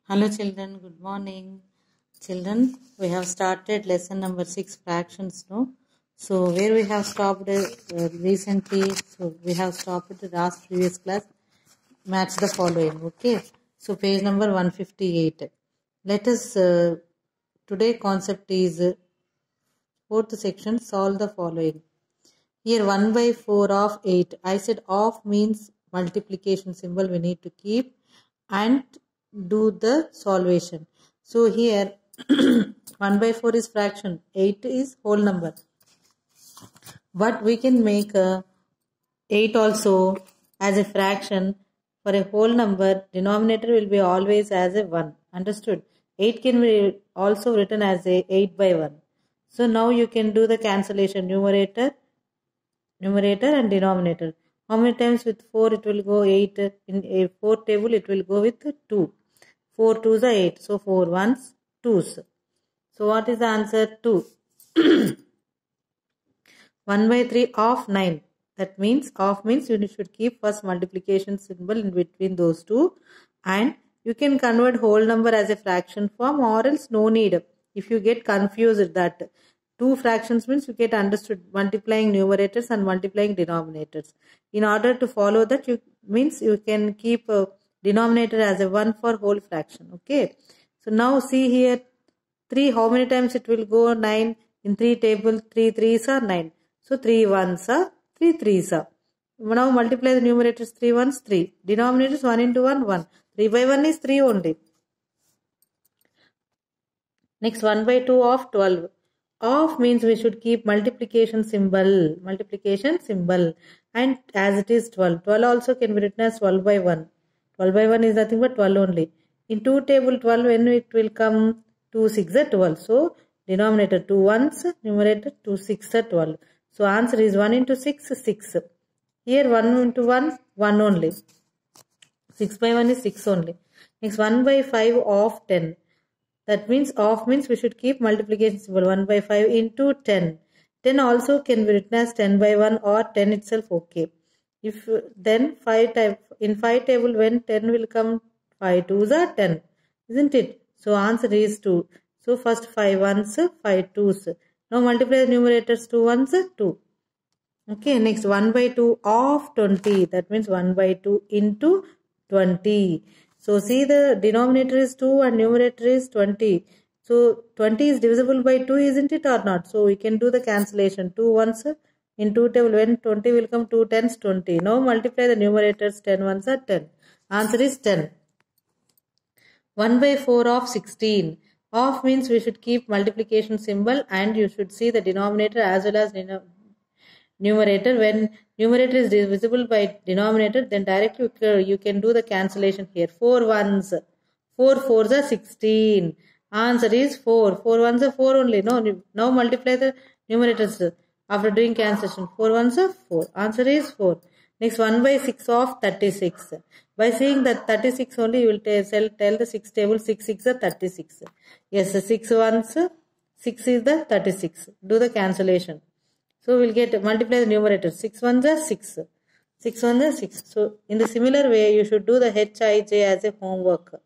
Hello children, good morning. Children, we have started lesson number 6 fractions, no? So where we have stopped recently, so we have stopped the last previous class, match the following, okay? So page number 158. Let us, today concept is fourth section, solve the following. Here 1 by 4 of 8. I said of means multiplication symbol we need to keep and do the solvation. So here 1 by 4 is fraction, 8 is whole number. But we can make 8 also as a fraction. For a whole number, denominator will be always as a 1. Understood? 8 can be also written as a 8 by 1. So now you can do the cancellation, numerator and denominator. How many times with 4 it will go 8? In a 4 table it will go with 2. 4 2s are 8. So 4 1s 2s. So what is the answer? 2. 1 by 3 of 9. That means of means you should keep first multiplication symbol in between those two, and you can convert whole number as a fraction form, or else no need. If you get confused that two fractions means you get understood multiplying numerators and multiplying denominators. In order to follow that, you can keep a denominator as a 1 for whole fraction. Okay. So now see here 3, how many times it will go? 9. In 3 table 3 3s are 9. So 3 1s are 3 3s are. Now multiply the numerators, 3 1s 3. Denominators 1 into 1 1. 3 by 1 is 3 only. Next 1 by 2 of 12. Of means we should keep multiplication symbol. And as it is 12. 12 also can be written as 12 by 1. 12 by 1 is nothing but 12 only. In 2 table 12, when it will come 2 6 are 12. So denominator 2 1s, numerator 2 6 are 12. So answer is 1 into 6 6. Here 1 into 1 1 only. 6 by 1 is 6 only. Next 1 by 5 of 10. That means of means we should keep multiplication symbol. 1 by 5 into 10. 10 also can be written as 10 by 1 or 10 itself, okay. If then 5 type in 5 table, when 10 will come, 5 2s are 10, isn't it? So answer is 2. So first 5 1s, 5 2s. Now multiply the numerators, 2 1s, 2. Okay, next 1 by 2 of 20. That means 1 by 2 into 20. So see, the denominator is 2 and numerator is 20. So 20 is divisible by 2, isn't it, or not? So we can do the cancellation. 2 1s in 2 table, when 20 will come, 2 10s 20. Now multiply the numerators, 10 1s are 10. Answer is 10. 1 by 4 of 16. Of means we should keep multiplication symbol, and you should see the denominator as well as numerator. When numerator is divisible by denominator, then directly you can do the cancellation here. 4 1s, 4 4s are 16. Answer is 4. 4 1s are 4 only. No, now multiply the numerators after doing cancellation. 4 1s are 4. Answer is 4. Next 1 by 6 of 36. By seeing that 36 only, you will tell the 6 table, 6 6 are 36. Yes, 6 1s, 6 is the 36. Do the cancellation. So we'll get multiply the numerator. 6 1s are 6. 6 1s are 6. So in the similar way, you should do the HIJ as a homework.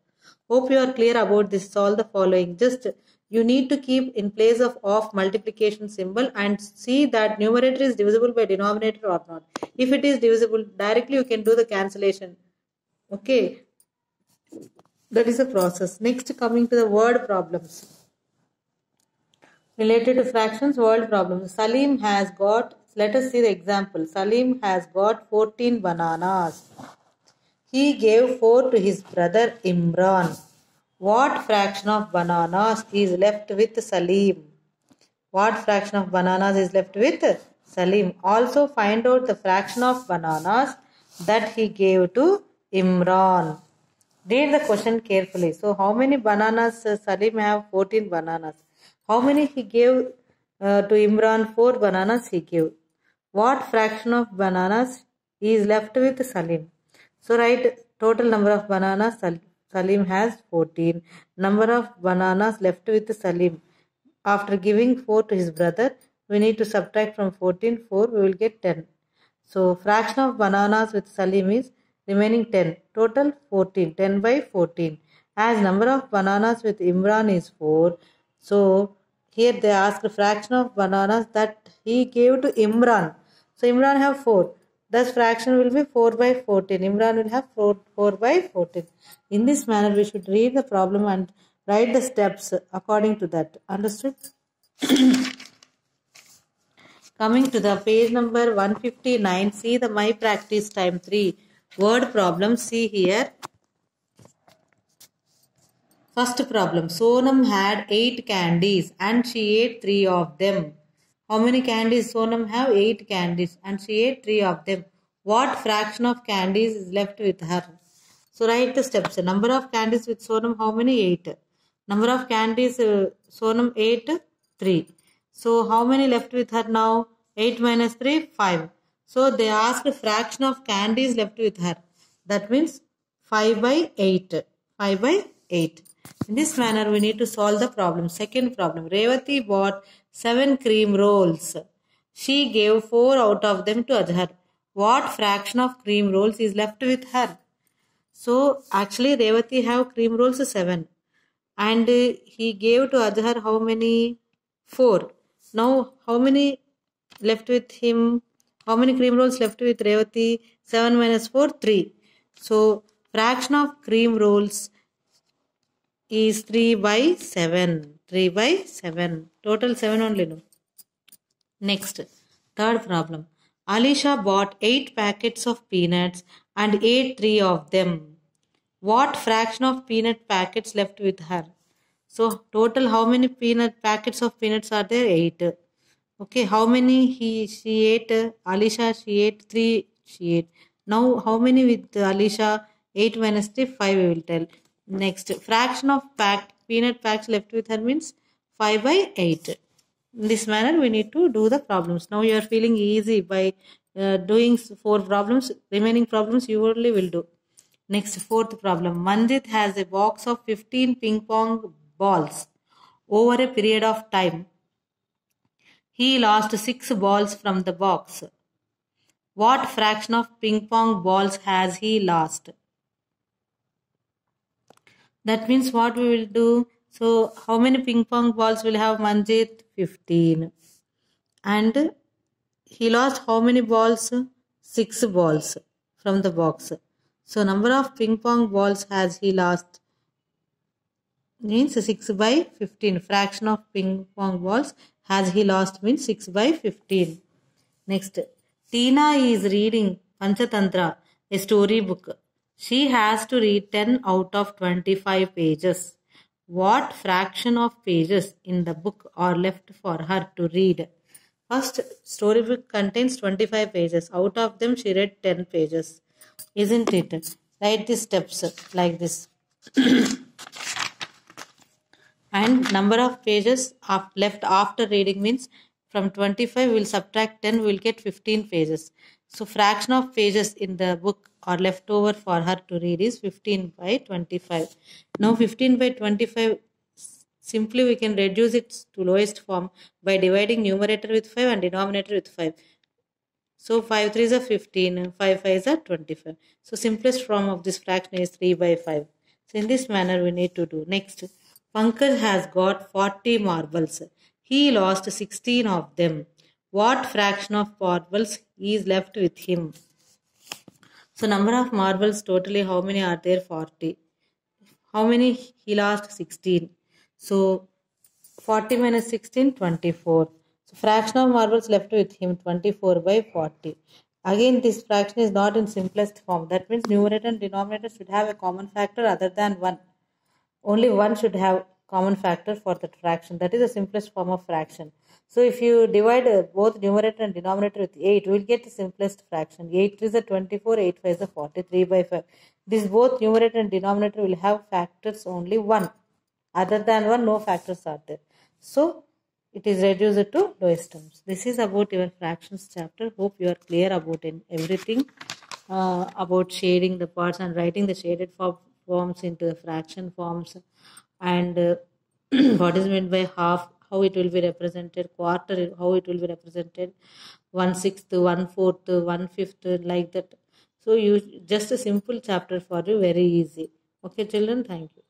Hope you are clear about this. Solve the following. Just you need to keep in place of multiplication symbol and see that numerator is divisible by denominator or not. If it is divisible, directly you can do the cancellation. Okay. That is the process. Next, coming to the word problems. Related to fractions, word problems. Salim has got, let us see the example. Salim has got 14 bananas. He gave 4 to his brother Imran. What fraction of bananas is left with Salim? What fraction of bananas is left with Salim? Also find out the fraction of bananas that he gave to Imran. Read the question carefully. So how many bananas Salim have? 14 bananas. How many he gave to Imran? 4 bananas he gave. What fraction of bananas is left with Salim? So write total number of bananas. Salim has 14. Number of bananas left with Salim. After giving 4 to his brother, we need to subtract from 14 4. We will get 10. So fraction of bananas with Salim is remaining 10. Total 14. 10 by 14. As number of bananas with Imran is 4, so here they ask a fraction of bananas that he gave to Imran. So Imran have 4. Thus fraction will be 4 by 14. Imran will have 4 by 14. In this manner we should read the problem and write the steps according to that. Understood? Coming to the page number 159, see the My Practice Time 3 word problem. See here. First problem. Sonam had 8 candies and she ate 3 of them. How many candies? Sonam have 8 candies and she ate 3 of them. What fraction of candies is left with her? So write the steps. Number of candies with Sonam, how many? 8. Number of candies Sonam ate 3. So how many left with her now? 8 minus 3, 5. So they asked fraction of candies left with her. That means 5 by 8. 5 by 8. In this manner, we need to solve the problem. Second problem. Revati bought 7 cream rolls. She gave 4 out of them to Azhar. What fraction of cream rolls is left with her? So, actually, Revati have cream rolls 7. And he gave to Azhar how many? 4. Now, how many left with him? How many cream rolls left with Revati? 7 minus 4, 3. So, fraction of cream rolls is 3 by 7. 3 by 7. Total 7 only, no? Next, third problem. Alisha bought 8 packets of peanuts and ate 3 of them. What fraction of peanut packets left with her? So, total how many peanut packets of peanuts are there? 8. Okay, how many she ate? Alisha, she ate 3. She ate. Now, how many with Alisha? 8 minus 3, 5 we will tell. Next, fraction of peanut packs left with her means 5 by 8. In this manner, we need to do the problems. Now, you are feeling easy by doing 4 problems. Remaining problems you only will do. Next, fourth problem. Manjit has a box of 15 ping pong balls. Over a period of time, he lost 6 balls from the box. What fraction of ping pong balls has he lost? That means what we will do. So, how many ping pong balls will have Manjit? 15. And he lost how many balls? 6 balls from the box. So, number of ping pong balls has he lost? Means 6 by 15. Fraction of ping pong balls has he lost means 6 by 15. Next, Tina is reading Panchatantra, a story book. She has to read 10 out of 25 pages. What fraction of pages in the book are left for her to read? First, storybook contains 25 pages. Out of them, she read 10 pages. Isn't it? Write the steps like this. And number of pages left after reading means from 25 we will subtract 10, we will get 15 pages. So fraction of pages in the book are left over for her to read is 15 by 25. Now 15 by 25, simply we can reduce it to lowest form by dividing numerator with 5 and denominator with 5. So 5 3 is a 15, 5 5 is a 25. So simplest form of this fraction is 3 by 5. So in this manner we need to do. Next, Pankaj has got 40 marbles. He lost 16 of them. What fraction of marbles is left with him? So number of marbles totally how many are there? 40. How many he lost? 16. So 40 minus 16, 24. So fraction of marbles left with him 24 by 40. Again, this fraction is not in simplest form. That means numerator and denominator should have a common factor other than 1. Only 1 should have common factor for the fraction. That is the simplest form of fraction. So if you divide both numerator and denominator with 8, you will get the simplest fraction. 8 is a 24, 8 5 is a 43 by 5. This both numerator and denominator will have factors only 1. Other than 1, no factors are there. So it is reduced to lowest terms. This is about your fractions chapter. Hope you are clear about everything about shading the parts and writing the shaded forms into the fraction forms, and what is meant by half, how it will be represented, quarter, how it will be represented, 1/6, 1/4, 1/5, like that. So you just a simple chapter for you, very easy. Okay, children, thank you.